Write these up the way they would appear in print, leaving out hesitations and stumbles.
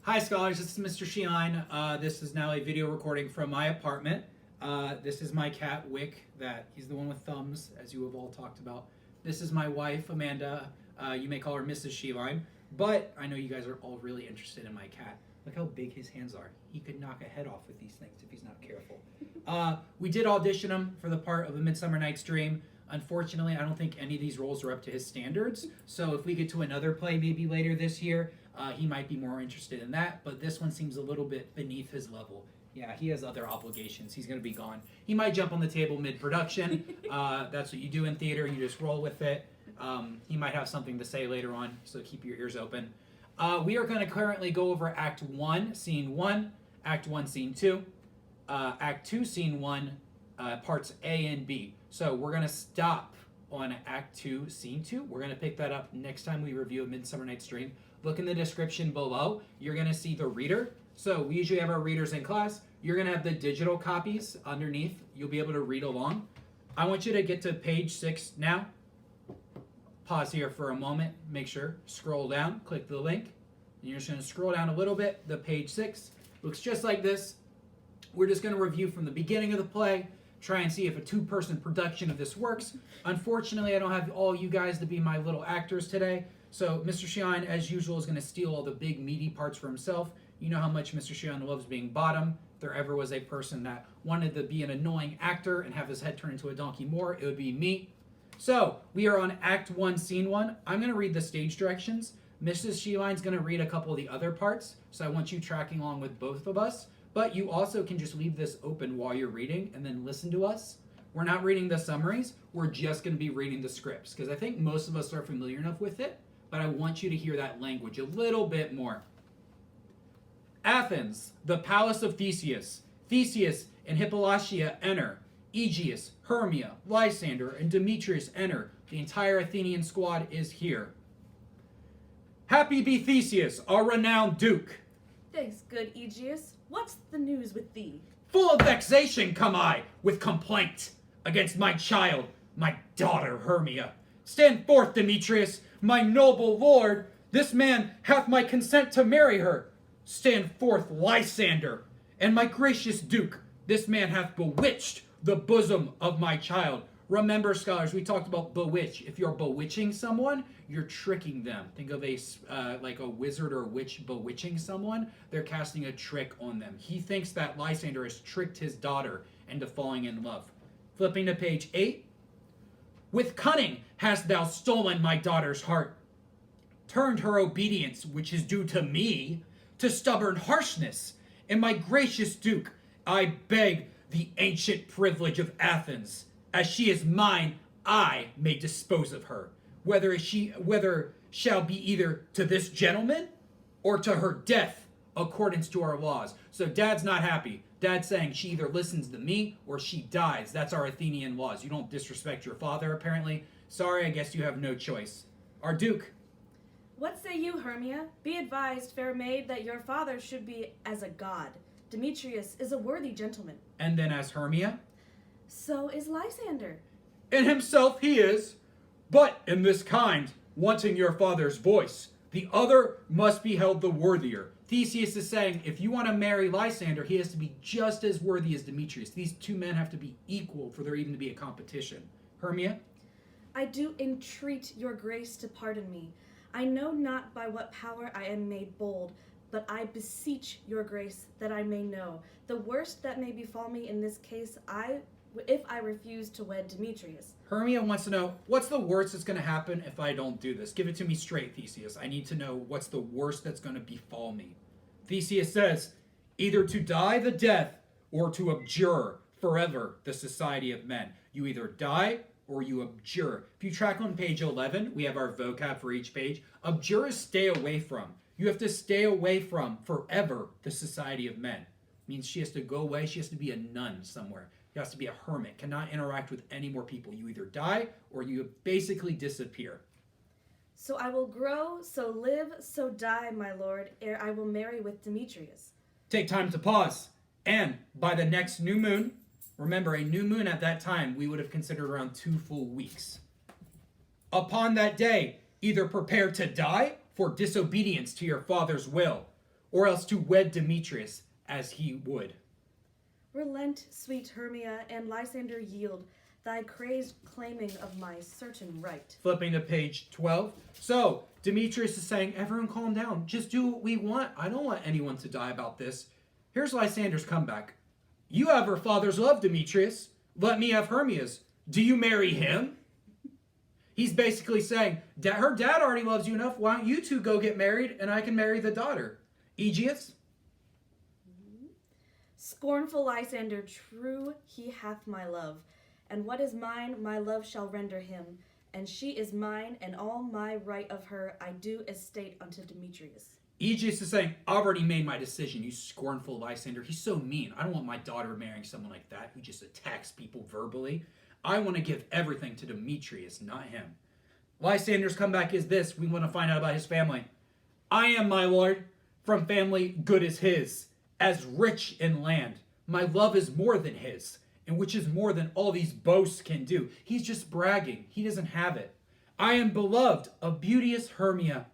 Hi scholars, this is Mr. Sheeline. This is now a video recording from my apartment. This is my cat Wick, he's the one with thumbs, as you have all talked about. This is my wife Amanda. You may call her Mrs. Sheeline, but I know you guys are all really interested in my cat. Look how big his hands are. He could knock a head off with these things if he's not careful. We did audition him for the part of A Midsummer Night's Dream. Unfortunately, I don't think any of these roles are up to his standards. So if we get to another play maybe later this year, he might be more interested in that. But this one seems a little bit beneath his level. Yeah, he has other obligations. He's going to be gone. He might jump on the table mid-production. That's what you do in theater. You just roll with it. He might have something to say later on, so keep your ears open. We are going to currently go over Act 1, Scene 1, Act 1, Scene 2, Act 2, Scene 1, Parts A and B. So we're going to stop on Act 2, Scene 2. We're going to pick that up next time we review A Midsummer Night's Dream. Look in the description below. You're going to see the reader. So we usually have our readers in class. You're going to have the digital copies underneath. You'll be able to read along. I want you to get to page 6 now. Pause here for a moment. Make sure. Scroll down. Click the link. And you're just going to scroll down a little bit. The page 6 looks just like this. We're just going to review from the beginning of the play. Try and see if a two-person production of this works. Unfortunately, I don't have all you guys to be my little actors today. So Mr. Sheeline, as usual, is going to steal all the big, meaty parts for himself. You know how much Mr. Sheeline loves being bottom. If there ever was a person that wanted to be an annoying actor and have his head turn into a donkey more, it would be me. So we are on Act 1, Scene 1. I'm going to read the stage directions. Mrs. Sheeline's going to read a couple of the other parts. So I want you tracking along with both of us. But you also can just leave this open while you're reading and then listen to us. We're not reading the summaries. We're just going to be reading the scripts because I think most of us are familiar enough with it, but I want you to hear that language a little bit more. Athens, the palace of Theseus. Theseus and Hippolyta enter. Aegeus, Hermia, Lysander, and Demetrius enter. The entire Athenian squad is here. Happy be Theseus, our renowned duke. Thanks, good Aegeus. What's the news with thee? Full of vexation come I, with complaint against my child, my daughter Hermia. Stand forth, Demetrius, my noble lord. This man hath my consent to marry her. Stand forth, Lysander, and my gracious duke. This man hath bewitched the bosom of my child. Remember, scholars, we talked about bewitch. If you're bewitching someone, you're tricking them. Think of like a wizard or witch bewitching someone. They're casting a trick on them. He thinks that Lysander has tricked his daughter into falling in love. Flipping to page 8. With cunning hast thou stolen my daughter's heart, turned her obedience, which is due to me, to stubborn harshness. And my gracious duke, I beg the ancient privilege of Athens. As she is mine, I may dispose of her, whether shall be either to this gentleman or to her death, accordance to our laws. So Dad's not happy. Dad's saying she either listens to me or she dies. That's our Athenian laws. You don't disrespect your father, apparently. Sorry, I guess you have no choice. Our duke. What say you, Hermia? Be advised, fair maid, that your father should be as a god. Demetrius is a worthy gentleman. And then as Hermia. So is Lysander. In himself he is, but in this kind, wanting your father's voice, the other must be held the worthier. Theseus is saying, if you want to marry Lysander, he has to be just as worthy as Demetrius. These two men have to be equal for there even to be a competition. Hermia? I do entreat your grace to pardon me. I know not by what power I am made bold, but I beseech your grace that I may know. The worst that may befall me in this case, if I refuse to wed Demetrius. Hermia wants to know, what's the worst that's going to happen if I don't do this? Give it to me straight, Theseus. I need to know what's the worst that's going to befall me. Theseus says, either to die the death or to abjure forever the society of men. You either die or you abjure. If you track on page 11, we have our vocab for each page. Abjure is stay away from. You have to stay away from forever the society of men. It means she has to go away. She has to be a nun somewhere. She has to be a hermit, cannot interact with any more people. You either die or you basically disappear. So I will grow, so live, so die, my lord, ere I will marry with Demetrius. Take time to pause. And by the next new moon, remember a new moon at that time, we would have considered around 2 full weeks. Upon that day, either prepare to die for disobedience to your father's will, or else to wed Demetrius as he would. Relent, sweet Hermia, and Lysander yield thy crazed claiming of my certain right. Flipping to page 12. So, Demetrius is saying, everyone calm down. Just do what we want. I don't want anyone to die about this. Here's Lysander's comeback. You have her father's love, Demetrius. Let me have Hermia's. Do you marry him? He's basically saying, her dad already loves you enough. Why don't you two go get married and I can marry the daughter? Aegeus? Scornful Lysander, true he hath my love. And what is mine, my love shall render him. And she is mine, and all my right of her I do estate unto Demetrius. Aegeus is saying, I've already made my decision, you scornful Lysander. He's so mean. I don't want my daughter marrying someone like that who just attacks people verbally. I want to give everything to Demetrius, not him. Lysander's comeback is this. We want to find out about his family. I am, my lord, from family good as his, as rich in land. My love is more than his, and which is more than all these boasts can do. He's just bragging. He doesn't have it. I am beloved of beauteous Hermia.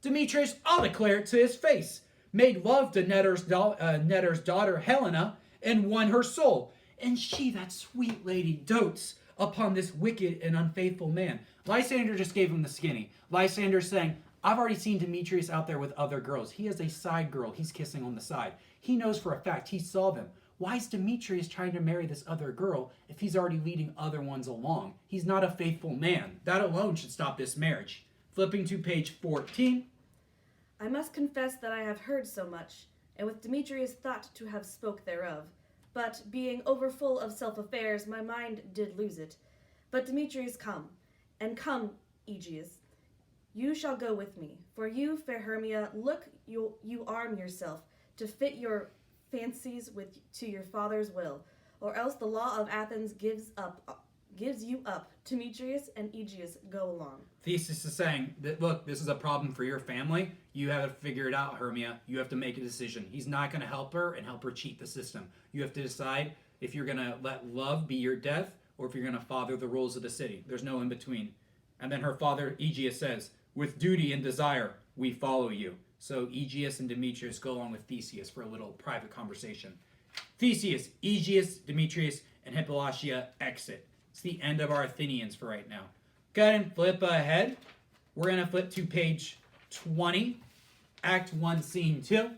Demetrius, I'll declare it to his face, made love to Netter's daughter Helena, and won her soul. And she, that sweet lady, dotes upon this wicked and unfaithful man. Lysander just gave him the skinny. Lysander's saying, I've already seen Demetrius out there with other girls. He has a side girl he's kissing on the side. He knows for a fact he saw them. Why is Demetrius trying to marry this other girl if he's already leading other ones along? He's not a faithful man. That alone should stop this marriage. Flipping to page 14. I must confess that I have heard so much, and with Demetrius thought to have spoke thereof. But being overfull of self-affairs, my mind did lose it. But Demetrius come, and come, Aegeus. You shall go with me. For you, fair Hermia, look, you arm yourself to fit your fancies to your father's will, or else the law of Athens gives you up. Demetrius and Aegeus go along. Theseus is saying that, look, this is a problem for your family. You have to figure it out, Hermia. You have to make a decision. He's not going to help her and help her cheat the system. You have to decide if you're going to let love be your death or if you're going to father the rules of the city. There's no in between. And then her father, Aegeus, says, with duty and desire, we follow you. So Aegeus and Demetrius go along with Theseus for a little private conversation. Theseus, Aegeus, Demetrius, and Hippolyta exit. It's the end of our Athenians for right now. Go ahead and flip ahead. We're going to flip to page 20, Act 1, Scene 2.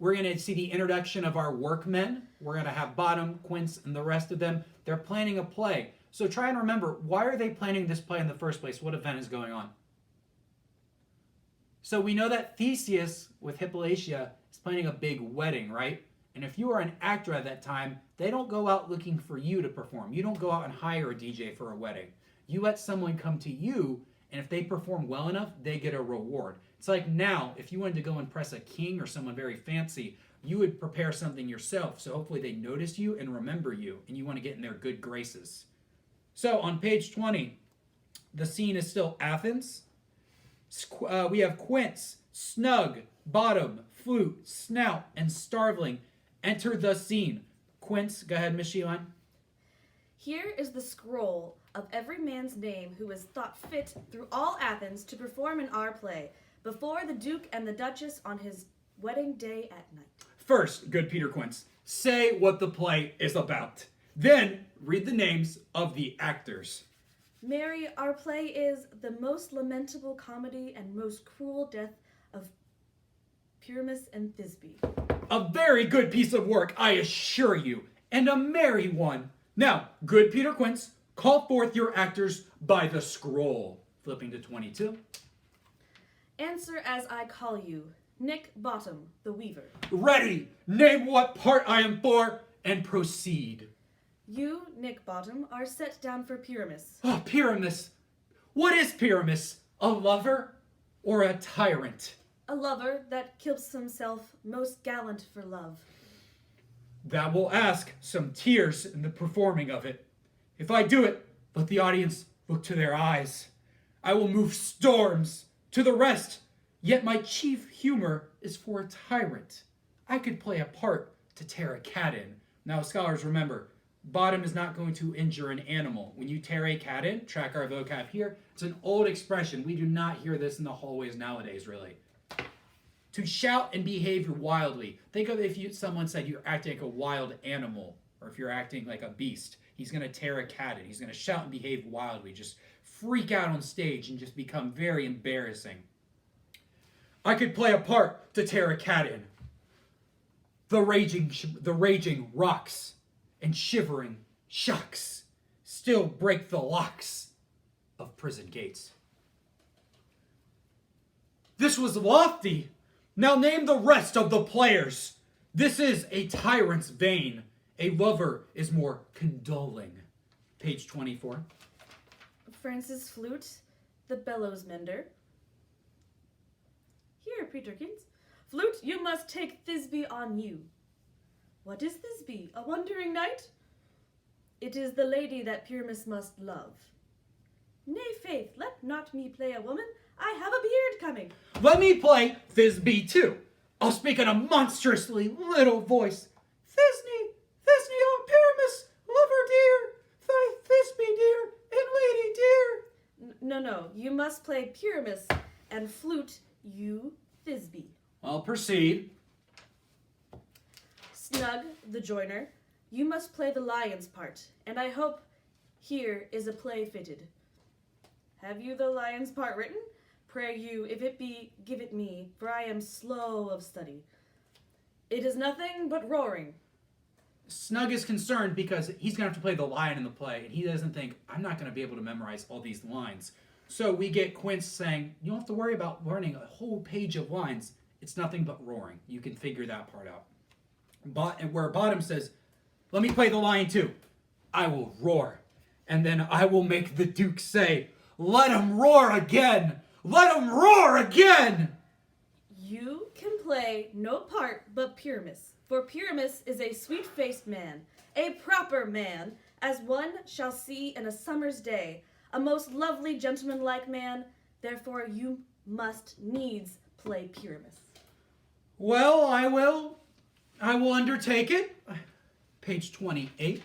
We're going to see the introduction of our workmen. We're going to have Bottom, Quince, and the rest of them. They're planning a play. So try and remember, why are they planning this play in the first place? What event is going on? So we know that Theseus with Hippolyta is planning a big wedding, right? And if you are an actor at that time, they don't go out looking for you to perform. You don't go out and hire a DJ for a wedding. You let someone come to you, and if they perform well enough, they get a reward. It's like now, if you wanted to go impress a king or someone very fancy, you would prepare something yourself. So hopefully they notice you and remember you, and you want to get in their good graces. So on page 20, the scene is still Athens. We have Quince, Snug, Bottom, Flute, Snout, and Starveling enter the scene. Quince, go ahead, Miss Sheeline. Here is the scroll of every man's name who is thought fit through all Athens to perform in our play, before the Duke and the Duchess on his wedding day at night. First, good Peter Quince, say what the play is about. Then, read the names of the actors. Mary, our play is the most lamentable comedy and most cruel death of Pyramus and Thisbe. A very good piece of work, I assure you, and a merry one. Now, good Peter Quince, call forth your actors by the scroll. Flipping to 22. Answer as I call you. Nick Bottom, the weaver. Ready! Name what part I am for, and proceed. You, Nick Bottom, are set down for Pyramus. Oh, Pyramus! What is Pyramus? A lover or a tyrant? A lover that kills himself most gallant for love. That will ask some tears in the performing of it. If I do it, let the audience look to their eyes. I will move storms to the rest, yet my chief humor is for a tyrant. I could play a part to tear a cat in. Now, scholars, remember, Bottom is not going to injure an animal. When you tear a cat in, track our vocab here, it's an old expression. We do not hear this in the hallways nowadays, really. To shout and behave wildly. Think of if someone said you're acting like a wild animal, or if you're acting like a beast. He's going to tear a cat in. He's going to shout and behave wildly, just freak out on stage and just become very embarrassing. I could play a part to tear a cat in. The raging rocks and shivering shocks still break the locks of prison gates. This was lofty. Now name the rest of the players. This is a tyrant's vein. A lover is more condoling. Page 24. Francis Flute, the bellows mender. Here, Peterkins. Flute, you must take Thisbe on you. What is Thisbe? A wandering knight? It is the lady that Pyramus must love. Nay, faith, let not me play a woman. I have a beard coming. Let me play Thisbe too. I'll speak in a monstrously little voice. Thisbe, oh Pyramus, lover dear, thy Thisbe dear, and lady dear. No, you must play Pyramus, and Flute, you Thisbe. I'll proceed. Snug, the joiner, you must play the lion's part, and I hope here is a play fitted. Have you the lion's part written? Pray you, if it be, give it me, for I am slow of study. It is nothing but roaring. Snug is concerned because he's going to have to play the lion in the play, and he doesn't think, I'm not going to be able to memorize all these lines. So we get Quince saying, you don't have to worry about learning a whole page of lines. It's nothing but roaring. You can figure that part out. And where Bottom says, let me play the lion too. I will roar. And then I will make the Duke say, let him roar again. Let him roar again. You can play no part but Pyramus, for Pyramus is a sweet-faced man, a proper man, as one shall see in a summer's day, a most lovely gentleman-like man, therefore you must needs play Pyramus. Well, I will undertake it. Page 28.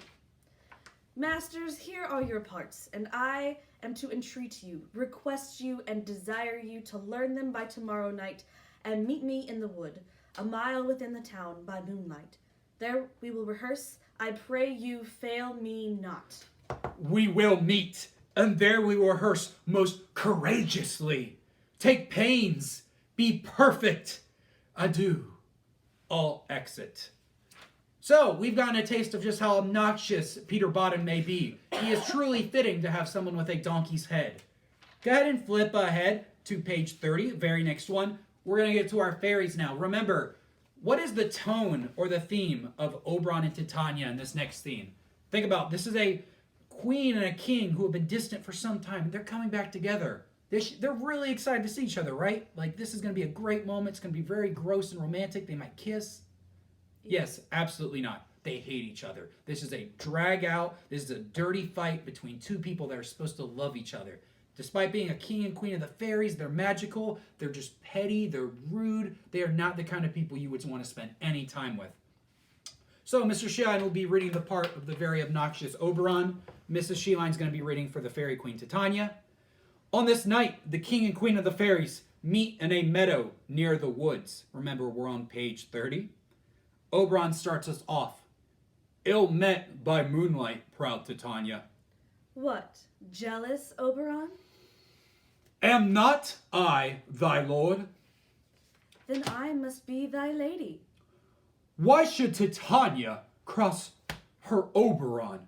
Masters, here are your parts, and I am to entreat you, request you, and desire you to learn them by tomorrow night, and meet me in the wood, a mile within the town, by moonlight. There we will rehearse. I pray you fail me not. We will meet, and there we will rehearse most courageously. Take pains. Be perfect. Adieu. All exit. So, we've gotten a taste of just how obnoxious Peter Bottom may be. He is truly fitting to have someone with a donkey's head. Go ahead and flip ahead to page 30, very next one. We're going to get to our fairies now. Remember, what is the tone or the theme of Oberon and Titania in this next scene? Think about, this is a queen and a king who have been distant for some time. They're coming back together. They're really excited to see each other, right? Like, this is going to be a great moment. It's going to be very gross and romantic. They might kiss. Yes, absolutely not. They hate each other. This is a drag out. This is a dirty fight between two people that are supposed to love each other. Despite being a king and queen of the fairies, they're magical. They're just petty. They're rude. They are not the kind of people you would want to spend any time with. So Mr. Sheline will be reading the part of the very obnoxious Oberon. Mrs. Sheline's going to be reading for the fairy queen Titania. On this night, the king and queen of the fairies meet in a meadow near the woods. Remember, we're on page 30. Oberon starts us off. Ill met by moonlight, proud Titania. What, jealous, Oberon? Am not I thy lord? Then I must be thy lady. Why should Titania cross her Oberon?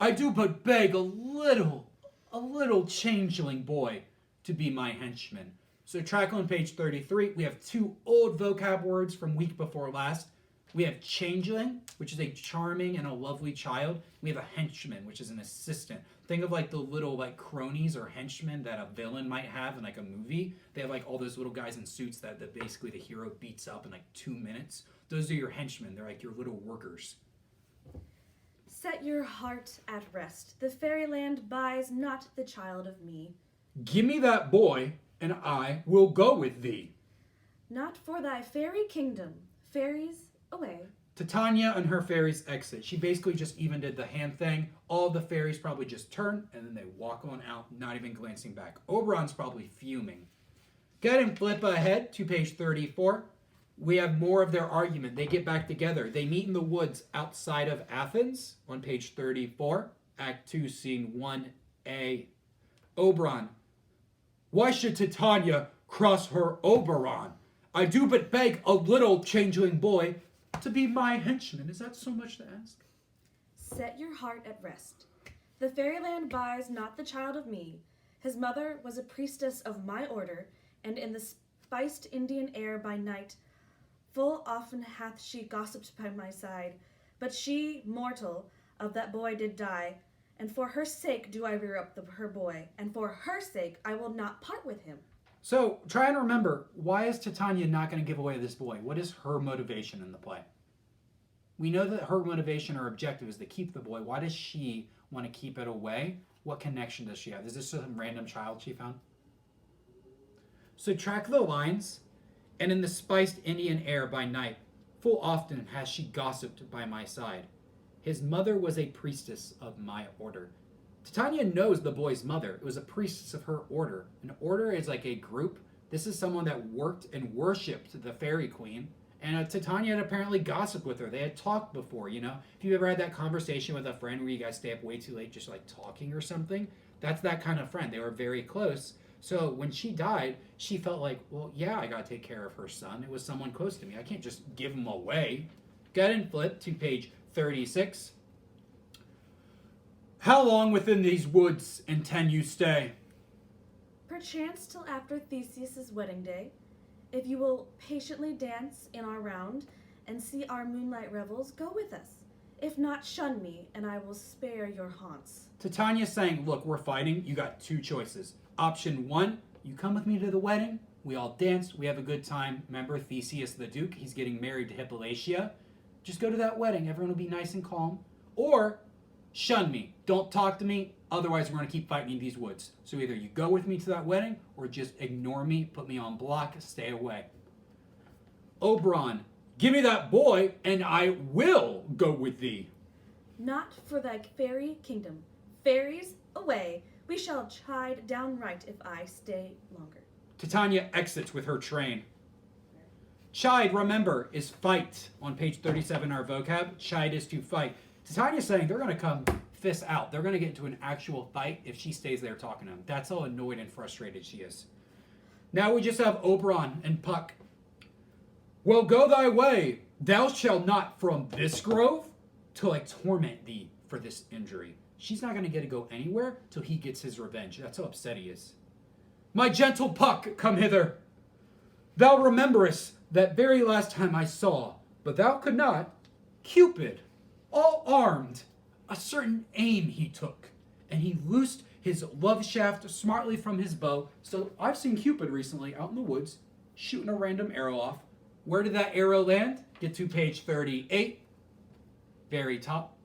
I do but beg a little changeling boy to be my henchman. So track on page 33, we have two old vocab words from week before last. We have changeling, which is a charming and a lovely child. We have a henchman, which is an assistant. Think of like the little like cronies or henchmen that a villain might have in like a movie. They have like all those little guys in suits that basically the hero beats up in like 2 minutes. Those are your henchmen. They're like your little workers. Set your heart at rest. The fairyland buys not the child of me. Give me that boy, and I will go with thee. Not for thy fairy kingdom. Fairies, away. Titania and her fairies exit. She basically just even did the hand thing. All the fairies probably just turn, and then they walk on out, not even glancing back. Oberon's probably fuming. Go ahead and flip ahead to page 34. We have more of their argument. They get back together. They meet in the woods outside of Athens on page 34, Act 2, Scene 1a. Oberon. Why should Titania cross her Oberon? I do but beg a little changeling boy to be my henchman. Is that so much to ask? Set your heart at rest. The fairyland buys not the child of me. His mother was a priestess of my order, and in the spiced Indian air by night, full often hath she gossiped by my side. But she, mortal, of that boy did die, and for her sake do I rear up her boy, and for her sake I will not part with him. So try and remember, why is Titania not going to give away this boy? What is her motivation in the play? We know that her motivation or objective is to keep the boy. Why does she want to keep it away? What connection does she have? Is this some random child she found? So track the lines. And in the spiced Indian air by night, full often has she gossiped by my side. His mother was a priestess of my order. Titania knows the boy's mother. It was a priestess of her order. An order is like a group. This is someone that worked and worshipped the fairy queen. And Titania had apparently gossiped with her. They had talked before, you know. If you ever had that conversation with a friend where you guys stay up way too late just like talking or something, that's that kind of friend. They were very close. So when she died, she felt like, well, yeah, I got to take care of her son. It was someone close to me. I can't just give him away. Go ahead and flip to page 36. How long within these woods intend you stay? Perchance till after Theseus's wedding day. If you will patiently dance in our round and see our moonlight revels, go with us. If not, shun me, and I will spare your haunts. Titania's saying, look, we're fighting. You got two choices. Option 1, you come with me to the wedding. We all dance. We have a good time. Remember Theseus the Duke? He's getting married to Hippolyta. Just go to that wedding. Everyone will be nice and calm. Or shun me. Don't talk to me. Otherwise, we're going to keep fighting in these woods. So either you go with me to that wedding or just ignore me, put me on block, stay away. Oberon, give me that boy and I will go with thee. Not for thy fairy kingdom. Fairies, away. We shall chide downright if I stay longer. Titania exits with her train. Chide, remember, is fight. On page 37 our vocab, chide is to fight. Titania's saying they're going to come fists out. They're going to get into an actual fight if she stays there talking to him. That's how annoyed and frustrated she is. Now we just have Oberon and Puck. Well, go thy way. Thou shalt not from this grove till I torment thee for this injury. She's not going to get to go anywhere till he gets his revenge. That's how upset he is. My gentle Puck, come hither. Thou rememberest that very last time I saw, but thou could not, Cupid, all armed, a certain aim he took, and he loosed his love shaft smartly from his bow. So I've seen Cupid recently out in the woods shooting a random arrow off. Where did that arrow land? Get to page 38, very top.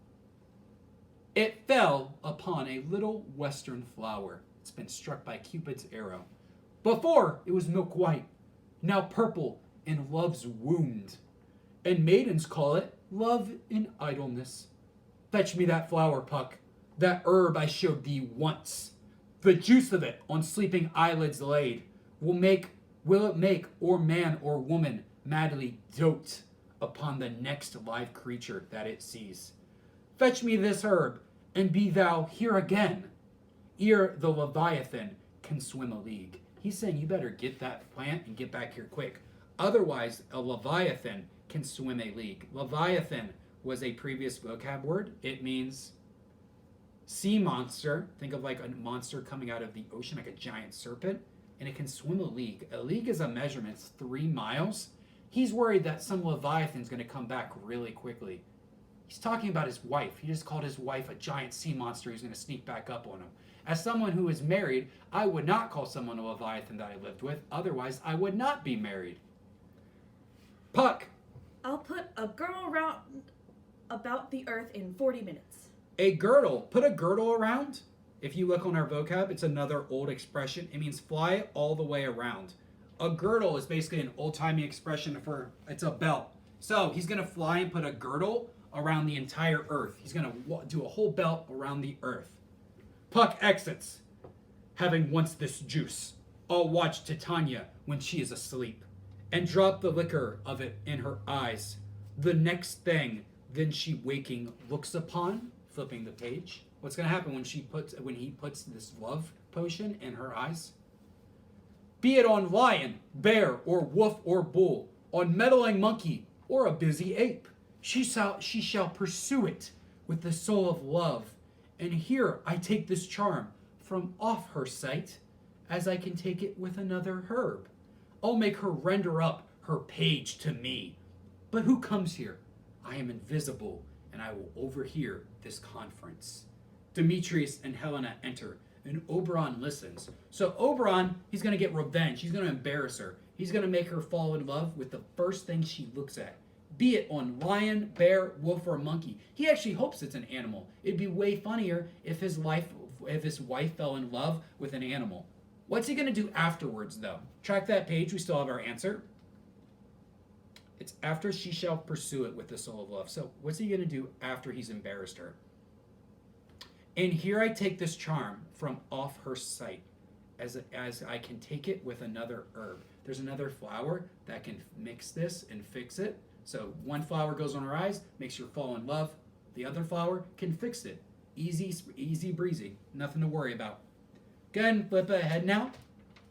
It fell upon a little western flower. It's been struck by Cupid's arrow. Before it was milk white, now purple in love's wound. And maidens call it love in idleness. Fetch me that flower, Puck, that herb I showed thee once. The juice of it on sleeping eyelids laid will it make or man or woman madly dote upon the next live creature that it sees. Fetch me this herb, and be thou here again, ere the Leviathan can swim a league. He's saying you better get that plant and get back here quick. Otherwise, a Leviathan can swim a league. Leviathan was a previous vocab word. It means sea monster. Think of like a monster coming out of the ocean, like a giant serpent. And it can swim a league. A league is a measurement. It's 3 miles. He's worried that some Leviathan's going to come back really quickly. He's talking about his wife. He just called his wife a giant sea monster who's going to sneak back up on him. As someone who is married, I would not call someone a Leviathan that I lived with. Otherwise, I would not be married. Puck. I'll put a girdle around about the earth in 40 minutes. A girdle. Put a girdle around. If you look on our vocab, it's another old expression. It means fly all the way around. A girdle is basically an old-timey expression for, it's a belt. So he's going to fly and put a girdle around the entire earth. He's going to do a whole belt around the earth. Puck exits, having once this juice. I'll watch Titania when she is asleep, and dropped the liquor of it in her eyes. The next thing, then she waking looks upon, flipping the page. What's going to happen when he puts this love potion in her eyes? Be it on lion, bear, or wolf, or bull, on meddling monkey, or a busy ape, she shall pursue it with the soul of love. And here I take this charm from off her sight, as I can take it with another herb. I'll make her render up her page to me. But who comes here? I am invisible, and I will overhear this conference. Demetrius and Helena enter, and Oberon listens. So Oberon, he's going to get revenge. He's going to embarrass her. He's going to make her fall in love with the first thing she looks at. Be it on lion, bear, wolf, or monkey. He actually hopes it's an animal. It'd be way funnier if his wife fell in love with an animal. What's he going to do afterwards, though? Track that page. We still have our answer. It's after she shall pursue it with the soul of love. So what's he going to do after he's embarrassed her? And here I take this charm from off her sight, as I can take it with another herb. There's another flower that can mix this and fix it. So one flower goes on her eyes, makes her fall in love. The other flower can fix it. Easy breezy. Nothing to worry about. Go ahead and flip ahead now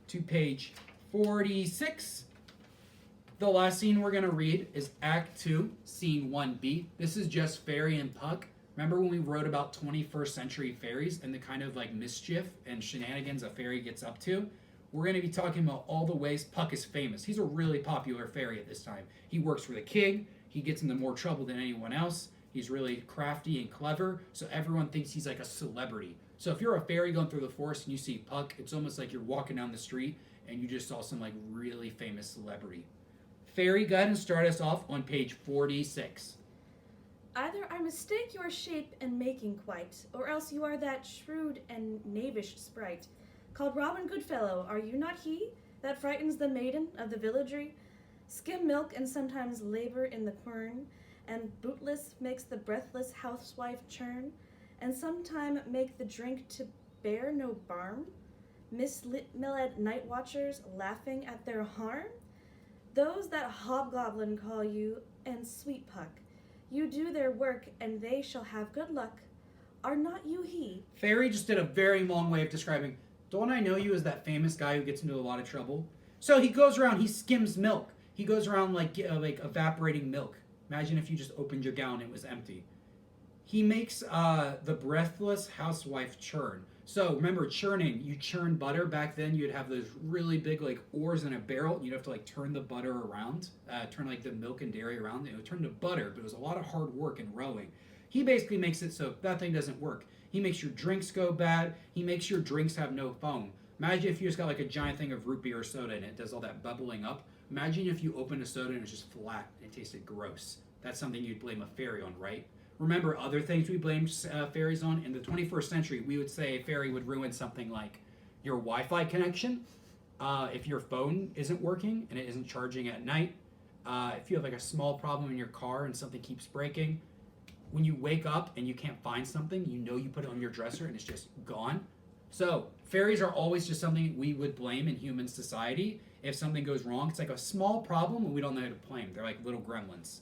to page 46. The last scene we're going to read is Act 2, Scene 1B. This is just Fairy and Puck. Remember when we wrote about 21st century fairies and the kind of like mischief and shenanigans a fairy gets up to? We're going to be talking about all the ways Puck is famous. He's a really popular fairy at this time. He works for the king. He gets into more trouble than anyone else. He's really crafty and clever, so everyone thinks he's like a celebrity. So if you're a fairy going through the forest and you see Puck, it's almost like you're walking down the street and you just saw some like really famous celebrity. Fairy, go ahead and start us off on page 46. Either I mistake your shape and making quite, or else you are that shrewd and knavish sprite, called Robin Goodfellow, are you not he, that frightens the maiden of the villagery? Skim milk and sometimes labor in the quern, and bootless makes the breathless housewife churn, and sometime make the drink to bear no barm? Mislead night watchers laughing at their harm? Those that hobgoblin call you, and sweet Puck, you do their work, and they shall have good luck. Are not you he? Fairy just did a very long way of describing, don't I know you as that famous guy who gets into a lot of trouble? So he goes around, he skims milk. He goes around like evaporating milk. Imagine if you just opened your gown and it was empty. He makes the breathless housewife churn. So remember churning, you churn butter. Back then you'd have those really big like oars in a barrel. You'd have to like turn the butter around, turn like the milk and dairy around. It would turn to butter, but it was a lot of hard work and rowing. He basically makes it so that thing doesn't work. He makes your drinks go bad. He makes your drinks have no foam. Imagine if you just got like a giant thing of root beer or soda and it does all that bubbling up. Imagine if you opened a soda and it's just flat and it tasted gross. That's something you'd blame a fairy on, right? Remember other things we blamed fairies on? In the 21st century, we would say a fairy would ruin something like your Wi-Fi connection, if your phone isn't working and it isn't charging at night, if you have like a small problem in your car and something keeps breaking, when you wake up and you can't find something, you know you put it on your dresser and it's just gone. So fairies are always just something we would blame in human society if something goes wrong. It's like a small problem and we don't know how to blame. They're like little gremlins.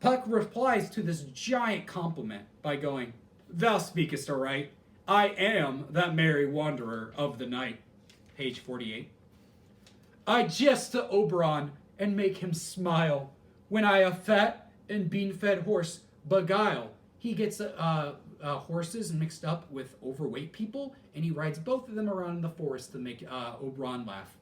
Puck replies to this giant compliment by going, "Thou speakest aright. I am that merry wanderer of the night." Page 48. I jest to Oberon and make him smile when I a fat and bean-fed horse beguile. He gets horses mixed up with overweight people, and he rides both of them around in the forest to make Oberon laugh.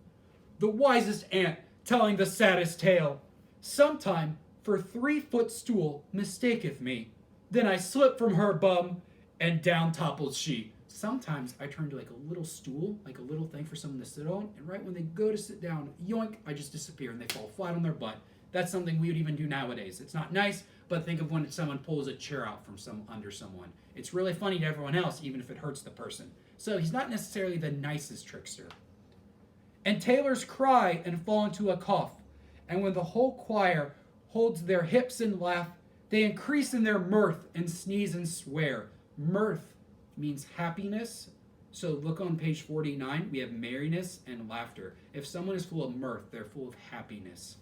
The wisest ant telling the saddest tale. Sometime for 3-foot stool mistaketh me. Then I slip from her bum, and down topples she. Sometimes I turn to like a little stool, like a little thing for someone to sit on, and right when they go to sit down, yoink, I just disappear and they fall flat on their butt. That's something we would even do nowadays. It's not nice, but think of when someone pulls a chair out from under someone. It's really funny to everyone else, even if it hurts the person. So he's not necessarily the nicest trickster. And tailors cry and fall into a cough, and when the whole choir holds their hips and laugh, they increase in their mirth and sneeze and swear. Mirth means happiness, So look on page 49, we have merriness and laughter. If someone is full of mirth, they're full of happiness.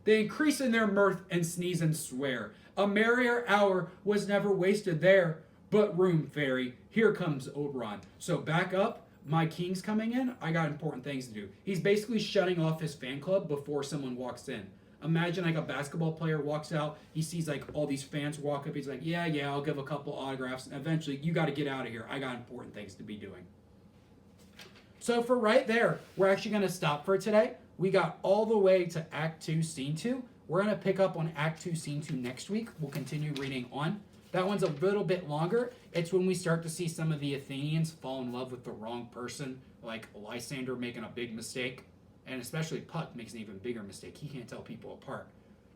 They increase in their mirth and sneeze and swear. A merrier hour was never wasted there. But room, fairy, here comes Oberon. So back up, my king's coming in, I got important things to do. He's basically shutting off his fan club before someone walks in. Imagine like a basketball player walks out, he sees like all these fans walk up, he's like, yeah, I'll give a couple autographs, and eventually, you got to get out of here. I got important things to be doing. So for right there, we're actually going to stop for today. We got all the way to Act 2, Scene 2. We're going to pick up on Act 2, Scene 2 next week. We'll continue reading on. That one's a little bit longer. It's when we start to see some of the Athenians fall in love with the wrong person, like Lysander making a big mistake, and especially Puck makes an even bigger mistake. He can't tell people apart.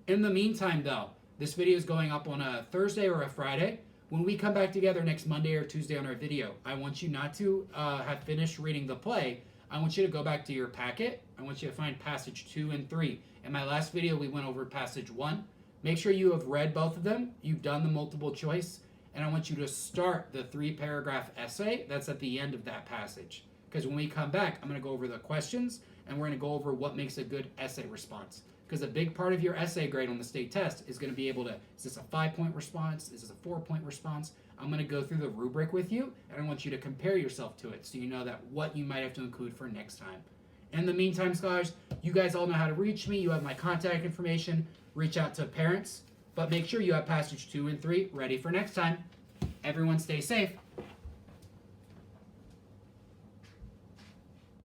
In the meantime, though, this video is going up on a Thursday or a Friday. When we come back together next Monday or Tuesday on our video, I want you not to have finished reading the play. I want you to go back to your packet. I want you to find passage 2 and 3. In my last video, we went over passage 1. Make sure you have read both of them, you've done the multiple choice, and I want you to start the 3-paragraph essay that's at the end of that passage. Because when we come back, I'm going to go over the questions, and we're going to go over what makes a good essay response. Because a big part of your essay grade on the state test is going to be able to, is this a 5-point response? Is this a 4-point response? I'm going to go through the rubric with you, and I want you to compare yourself to it so you know that what you might have to include for next time. In the meantime, scholars, you guys all know how to reach me. You have my contact information. Reach out to parents, but make sure you have passage 2 and 3 ready for next time. Everyone stay safe.